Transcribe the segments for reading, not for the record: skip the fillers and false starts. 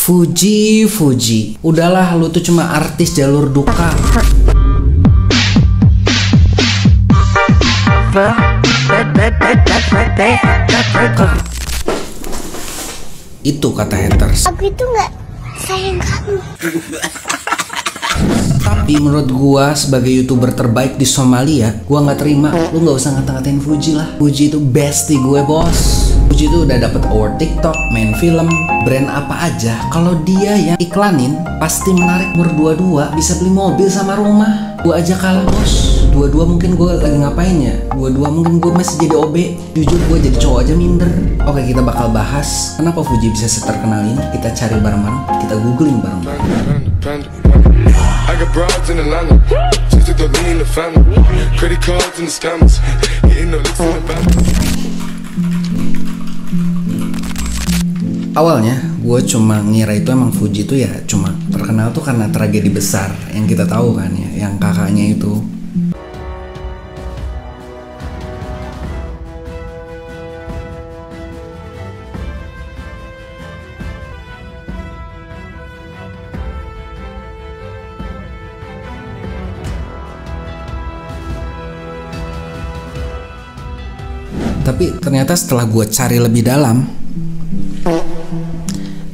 Fuji, udahlah lu tuh cuma artis jalur duka. Itu kata haters. Aku itu nggak sayang kamu. Tapi menurut gua sebagai YouTuber terbaik di Somalia, gua nggak terima. Lu nggak usah ngata-ngatain Fuji lah. Fuji itu bestie gue, bos. Fuji itu udah dapet award TikTok, main film, brand apa aja. Kalau dia yang iklanin, pasti menarik. Umur 22 bisa beli mobil sama rumah. Gua aja kalah, bos. 22 mungkin gue lagi ngapain ya? 22 mungkin gue masih jadi OB. Jujur gue jadi cowok aja minder. Oke, kita bakal bahas kenapa Fuji bisa seterkenal ini. Kita cari bareng-bareng, kita googling bareng-bareng. I got broads in Atlanta, just to me in the family, credit cards and the scammers, getting no licks in the bank. Awalnya gue cuma ngira itu emang Fuji itu ya cuma terkenal tuh karena tragedi besar yang kita tahu kan ya, yang kakaknya itu. Tapi ternyata setelah gue cari lebih dalam,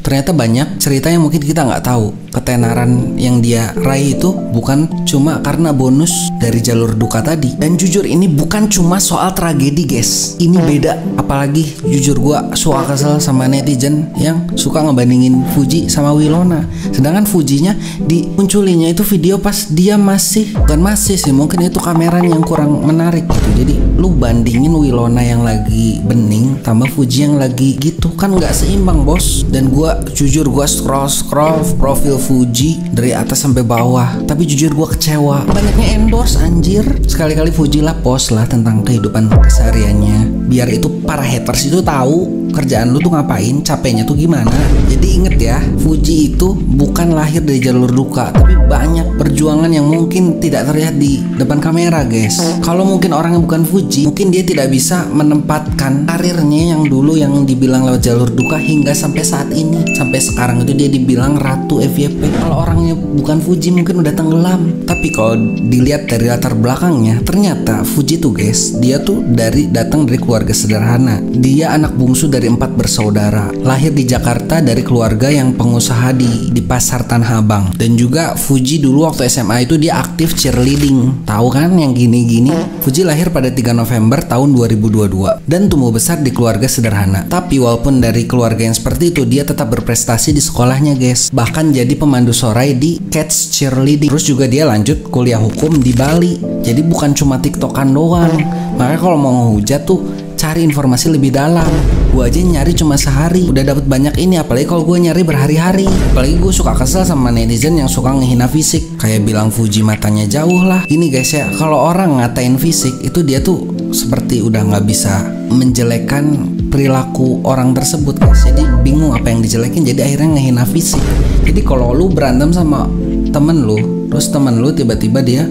ternyata banyak cerita yang mungkin kita nggak tahu. Ketenaran yang dia raih itu bukan cuma karena bonus dari jalur duka tadi. Dan jujur ini bukan cuma soal tragedi, guys. Ini beda. Apalagi jujur gue suka kesel sama netizen yang suka ngebandingin Fuji sama Wilona. Sedangkan Fujinya dimunculinnya itu video pas dia bukan masih sih, mungkin itu kameranya yang kurang menarik gitu. Jadi lu bandingin Wilona yang lagi bening tambah Fuji yang lagi gitu kan nggak seimbang, bos. Dan gue jujur gue scroll profil Fuji dari atas sampai bawah, tapi jujur gue kecewa. Banyaknya endorse anjir. Sekali-kali Fuji lah post lah tentang kehidupan kesehariannya, biar itu para haters itu tahu kerjaan lu tuh ngapain, capeknya tuh gimana. Jadi inget ya, Fuji itu bukan lahir dari jalur duka, tapi banyak perjuangan yang mungkin tidak terlihat di depan kamera, guys. Kalau mungkin orang yang bukan Fuji, mungkin dia tidak bisa menempatkan karirnya yang dulu yang dibilang lewat jalur duka hingga sampai saat ini. Sampai sekarang itu dia dibilang ratu FYP. Kalau orangnya bukan Fuji mungkin udah tenggelam. Tapi kalau dilihat dari latar belakangnya, ternyata Fuji tuh, guys, dia tuh datang dari keluarga sederhana. Dia anak bungsu dari 4 bersaudara. Lahir di Jakarta dari keluarga yang pengusaha di pasar Tanah Abang. Dan juga Fuji dulu waktu SMA itu dia aktif cheerleading. Tahu kan yang gini-gini? Fuji lahir pada 3 November tahun 2022 dan tumbuh besar di keluarga sederhana. Tapi walaupun dari keluarga yang seperti itu, dia tetap berprestasi di sekolahnya, guys. Bahkan jadi pemandu sorai di Cats Cheerleading. Terus juga dia lanjut kuliah hukum di Bali. Jadi bukan cuma tiktokan doang. Makanya kalau mau ngehujat tuh cari informasi lebih dalam. Gue aja nyari cuma sehari udah dapet banyak ini, apalagi kalau gue nyari berhari-hari. Apalagi gue suka kesel sama netizen yang suka ngehina fisik, kayak bilang Fuji matanya jauh lah. Ini guys ya, kalau orang ngatain fisik itu dia tuh seperti udah nggak bisa menjelekkan perilaku orang tersebut, guys. Jadi bingung apa yang dijelekin, jadi akhirnya ngehina fisik. Jadi kalau lu berantem sama temen lu, terus temen lu tiba-tiba dia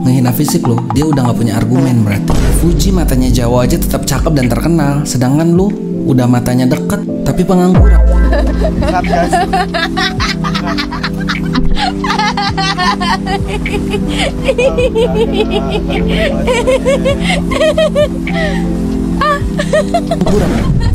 ngehina fisik lu, dia udah nggak punya argumen. Berarti Fuji matanya jauh aja tetap cakep dan terkenal, sedangkan lu udah matanya deket tapi pengangguran.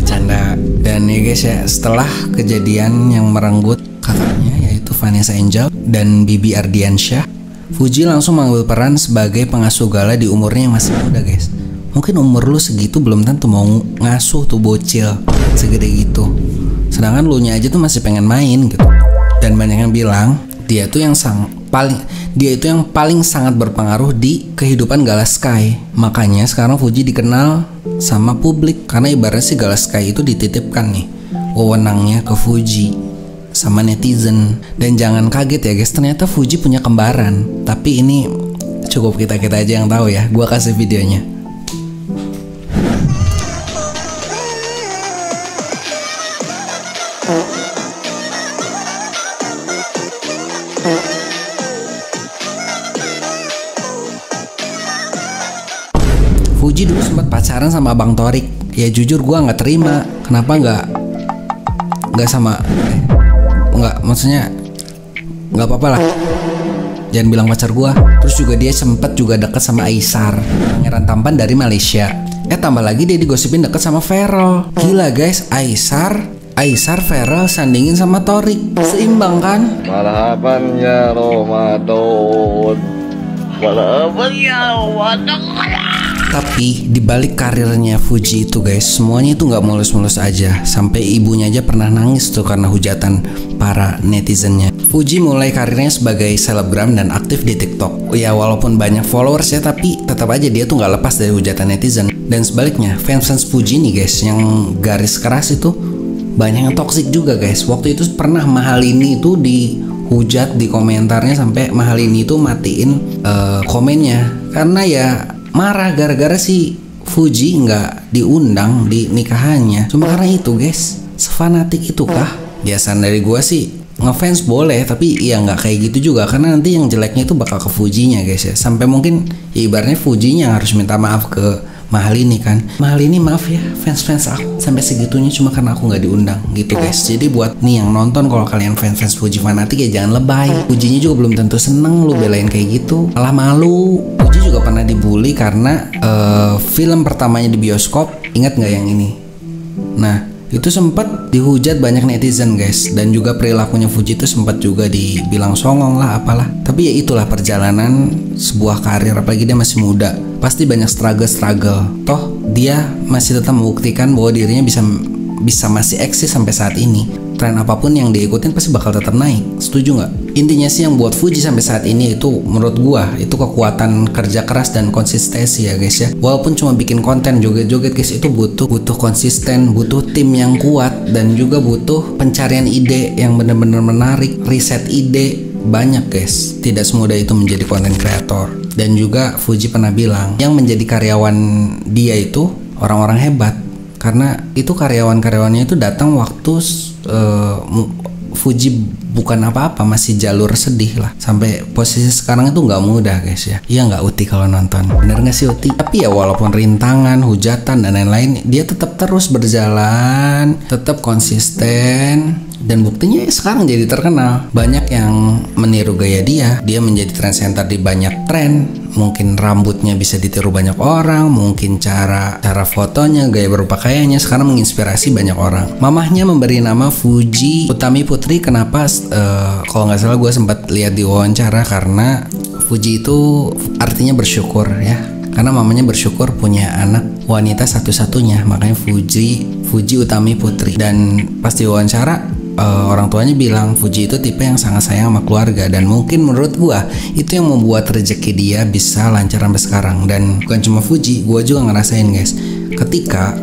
Canda. Dan ya guys ya, setelah kejadian yang merenggut kakaknya yaitu Vanessa Angel dan Bibi Ardiansyah, Fuji langsung mengambil peran sebagai pengasuh gala di umurnya yang masih muda, guys. Mungkin umur lu segitu belum tentu mau ngasuh tuh bocil segede gitu. Sedangkan lu nya aja tuh masih pengen main gitu. Dan banyak yang bilang dia itu yang paling sangat berpengaruh di kehidupan Gala Sky. Makanya sekarang Fuji dikenal sama publik karena ibaratnya si Gala Sky itu dititipkan nih wewenangnya ke Fuji sama netizen. Dan jangan kaget ya guys, ternyata Fuji punya kembaran. Tapi ini cukup kita aja yang tahu ya. Gua kasih videonya. Fuji dulu sempat pacaran sama Abang Torik. Ya jujur gua nggak terima. Kenapa nggak sama nggak, maksudnya nggak apa-apa lah, jangan bilang pacar gua. Terus juga dia sempet juga deket sama Aisar, pangeran tampan dari Malaysia. Tambah lagi dia digosipin deket sama Feral. Gila guys, Aisar Feral sandingin sama Torik, seimbang kan? Marhaban ya Ramadan. Marhaban ya Ramadan. Tapi dibalik karirnya Fuji itu guys, semuanya itu nggak mulus-mulus aja. Sampai ibunya aja pernah nangis tuh karena hujatan para netizennya. Fuji mulai karirnya sebagai selebgram dan aktif di TikTok. Ya walaupun banyak followers ya, tapi tetap aja dia tuh nggak lepas dari hujatan netizen. Dan sebaliknya, fans Fuji nih guys, yang garis keras itu banyak yang toksik juga guys. Waktu itu pernah Mahalini itu dihujat di komentarnya sampai Mahalini itu matiin komennya karena ya marah gara-gara si Fuji nggak diundang di nikahannya. Cuma karena itu guys, sefanatik itu kah? Biasaan dari gua sih ngefans boleh, tapi ya nggak kayak gitu juga, karena nanti yang jeleknya itu bakal ke Fujinya guys ya. Sampai mungkin ya ibaratnya Fujinya harus minta maaf ke Mahalini kan. Mahalini maaf ya, fans aku sampai segitunya cuma karena aku nggak diundang gitu guys. Jadi buat nih yang nonton, kalau kalian fans Fuji fanatik ya jangan lebay. Fujinya juga belum tentu seneng lu belain kayak gitu, malah malu. Fuji juga pernah dibully karena film pertamanya di bioskop, ingat nggak yang ini? Nah itu sempat dihujat banyak netizen guys, dan juga perilakunya Fuji itu sempat juga dibilang songong lah apalah. Tapi ya itulah perjalanan sebuah karir, apalagi dia masih muda, pasti banyak struggle. Toh dia masih tetap membuktikan bahwa dirinya bisa masih eksis sampai saat ini. Tren apapun yang dia ikutin pasti bakal tetap naik. Setuju nggak? Intinya sih yang buat Fuji sampai saat ini itu menurut gua itu kekuatan kerja keras dan konsistensi ya guys ya. Walaupun cuma bikin konten joget-joget guys, itu butuh konsisten, butuh tim yang kuat, dan juga butuh pencarian ide yang benar-benar menarik, riset ide banyak guys. Tidak semudah itu menjadi konten kreator. Dan juga Fuji pernah bilang yang menjadi karyawan dia itu orang-orang hebat, karena itu karyawan-karyawannya itu datang waktu Fuji bukan apa-apa, masih jalur sedih lah. Sampai posisi sekarang itu nggak mudah guys ya. Iya nggak Uti kalau nonton? Bener nggak sih Uti? Tapi ya walaupun rintangan, hujatan dan lain-lain, dia tetap terus berjalan, tetap konsisten. Dan buktinya ya sekarang jadi terkenal. Banyak yang meniru gaya dia menjadi trendsetter di banyak tren. Mungkin rambutnya bisa ditiru banyak orang, mungkin cara fotonya, gaya berpakaiannya sekarang menginspirasi banyak orang. Mamahnya memberi nama Fuji Utami Putri. Kenapa? Kalau nggak salah gue sempat lihat di wawancara, karena Fuji itu artinya bersyukur ya. Karena mamanya bersyukur punya anak wanita satu-satunya, makanya Fuji Utami Putri. Dan pas di wawancara orang tuanya bilang Fuji itu tipe yang sangat sayang sama keluarga, dan mungkin menurut gua itu yang membuat rezeki dia bisa lancar sampai sekarang. Dan bukan cuma Fuji, gua juga ngerasain guys, ketika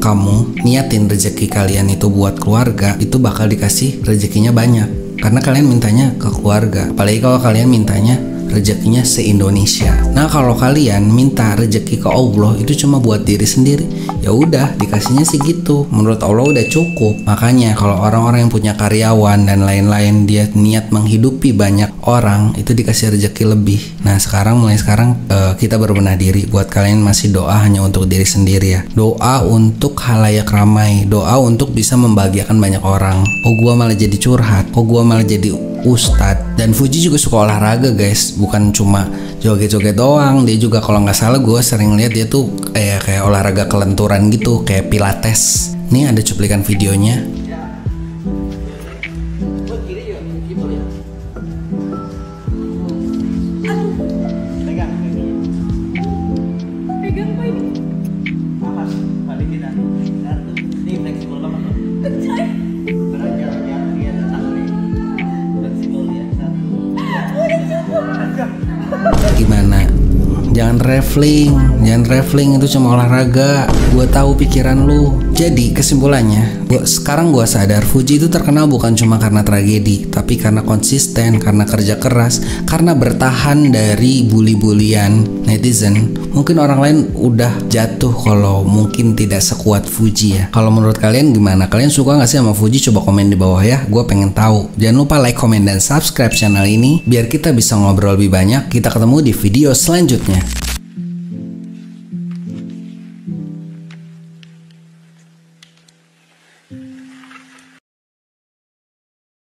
kamu niatin rezeki kalian itu buat keluarga, itu bakal dikasih rezekinya banyak, karena kalian mintanya ke keluarga. Apalagi kalau kalian mintanya rezekinya se-Indonesia. Nah kalau kalian minta rezeki ke Allah itu cuma buat diri sendiri, ya udah dikasihnya sih gitu. Menurut Allah udah cukup. Makanya kalau orang-orang yang punya karyawan dan lain-lain, dia niat menghidupi banyak orang, itu dikasih rezeki lebih. Nah mulai sekarang kita berbenah diri. Buat kalian masih doa hanya untuk diri sendiri ya. Doa untuk halayak ramai, doa untuk bisa membahagiakan banyak orang. Oh gua malah jadi curhat, oh gua malah jadi ustadz. Dan Fuji juga suka olahraga guys, bukan cuma joget-joget doang. Dia juga kalau nggak salah gue sering lihat dia tuh kayak olahraga kelenturan gitu, kayak pilates. Nih ada cuplikan videonya. Gimana? Jangan traveling itu cuma olahraga. Gue tahu pikiran lu. Jadi kesimpulannya, sekarang gue sadar Fuji itu terkenal bukan cuma karena tragedi, tapi karena konsisten, karena kerja keras, karena bertahan dari bully-bulian netizen. Mungkin orang lain udah jatuh kalau mungkin tidak sekuat Fuji ya. Kalau menurut kalian gimana? Kalian suka nggak sih sama Fuji? Coba komen di bawah ya. Gue pengen tahu. Jangan lupa like, komen, dan subscribe channel ini biar kita bisa ngobrol lebih banyak. Kita ketemu di video selanjutnya.